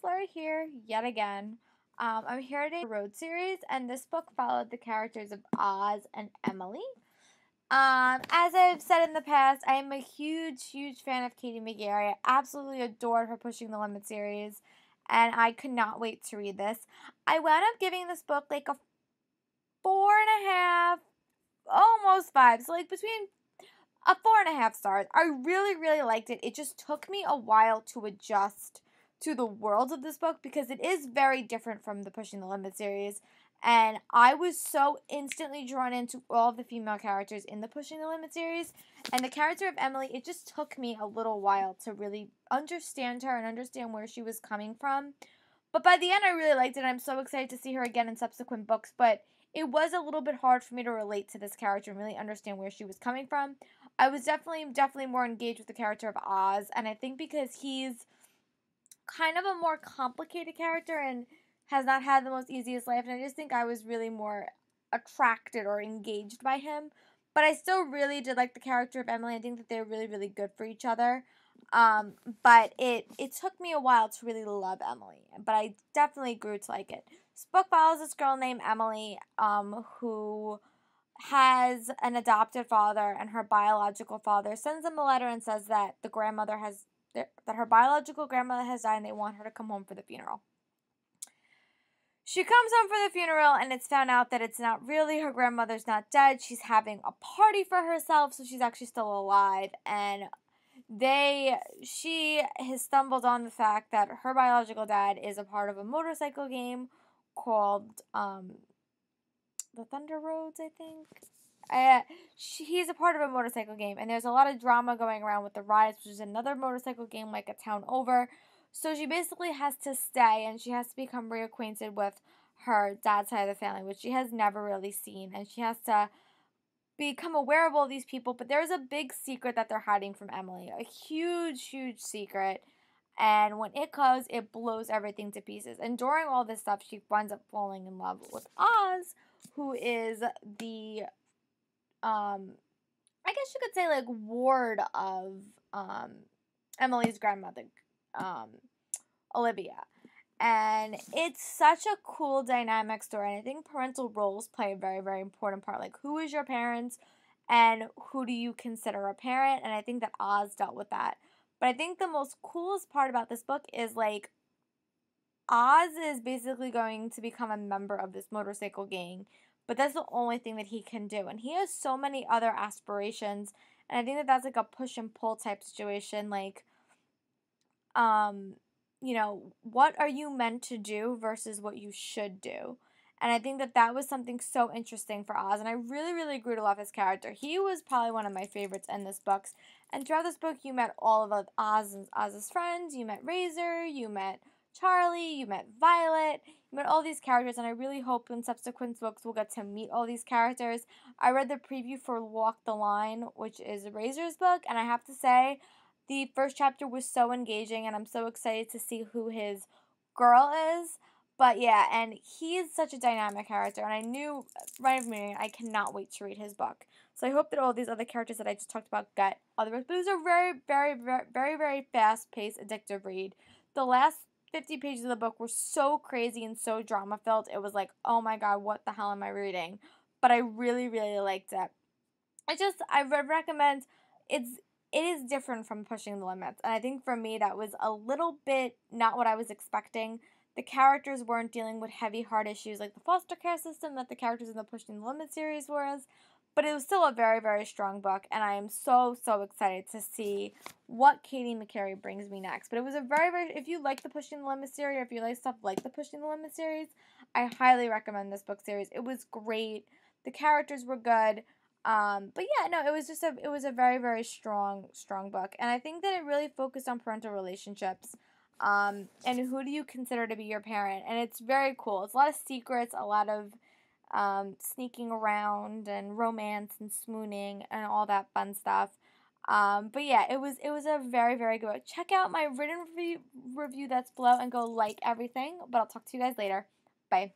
Non-Spolier here yet again. I'm here today for the Road series, and this book followed the characters of Oz and Emily. As I've said in the past, I am a huge fan of Katie McGarry. I absolutely adored her Pushing the Limit series, and I could not wait to read this. I wound up giving this book like a 4.5, almost 5, so like between a 4.5 stars. I really liked it. It just took me a while to adjust to the world of this book because it is very different from the Pushing the Limit series. And I was so instantly drawn into all of the female characters in the Pushing the Limit series. And the character of Emily, it just took me a little while to really understand her and understand where she was coming from. But by the end, I really liked it. I'm so excited to see her again in subsequent books. But it was a little bit hard for me to relate to this character and really understand where she was coming from. I was definitely more engaged with the character of Oz. And I think because he's kind of a more complicated character and has not had the most easiest life, and I just think I was really more attracted or engaged by him. But I still really did like the character of Emily. I think that they're really good for each other. But it took me a while to really love Emily, but I definitely grew to like it. This book follows this girl named Emily, who has an adopted father, and her biological father sends them a letter and says that that her biological grandmother has died and they want her to come home for the funeral. She comes home for the funeral and it's found out that it's not really, her grandmother's not dead. She's having a party for herself, so she's actually still alive. And she has stumbled on the fact that her biological dad is a part of a motorcycle game called the Thunder Roads, I think. He's a part of a motorcycle game, and there's a lot of drama going around with the Rides, which is another motorcycle game like a town over. So she basically has to stay, and she has to become reacquainted with her dad's side of the family, which she has never really seen, and she has to become aware of all these people. But there's a big secret that they're hiding from Emily, a huge secret. And when it goes, it blows everything to pieces. And during all this stuff, she winds up falling in love with Oz, who is the I guess you could say like ward of Emily's grandmother, Olivia. And it's such a cool dynamic story, and I think parental roles play a very important part. Like, who is your parents and who do you consider a parent? And I think that Oz dealt with that. But I think the most coolest part about this book is like Oz is basically going to become a member of this motorcycle gang, but that's the only thing that he can do. And he has so many other aspirations, and I think that that's like a push and pull type situation. Like, you know, what are you meant to do versus what you should do? And I think that that was something so interesting for Oz, and I really grew to love his character. He was probably one of my favorites in this book. And throughout this book, you met all of Oz's friends. You met Razor, you met Charlie, you met Violet, you met all these characters, and I really hope in subsequent books we'll get to meet all these characters. I read the preview for Walk the Line, which is Razor's book, and I have to say, the first chapter was so engaging, and I'm so excited to see who his girl is. But yeah, and he is such a dynamic character, and I knew right from the beginning I cannot wait to read his book. So I hope that all these other characters that I just talked about get other books. But it was a very fast-paced, addictive read. The last 50 pages of the book were so crazy and so drama-filled. It was like, oh my god, what the hell am I reading? But I really liked it. I would recommend, it is different from Pushing the Limits. And I think for me that was a little bit not what I was expecting. The characters weren't dealing with heavy, hard issues like the foster care system that the characters in the Pushing the Limits series were. But it was still a very strong book, and I am so excited to see what Katie McGarry brings me next. But it was a very, if you like the Pushing the Limits series, or if you like stuff like the Pushing the Limits series, I highly recommend this book series. It was great. The characters were good. But yeah, no, it was a very strong book, and I think that it really focused on parental relationships. And who do you consider to be your parent? And it's very cool. It's a lot of secrets, a lot of sneaking around and romance and swooning and all that fun stuff. But yeah, it was a very good book. Check out my written review that's below and go like everything. But I'll talk to you guys later. Bye.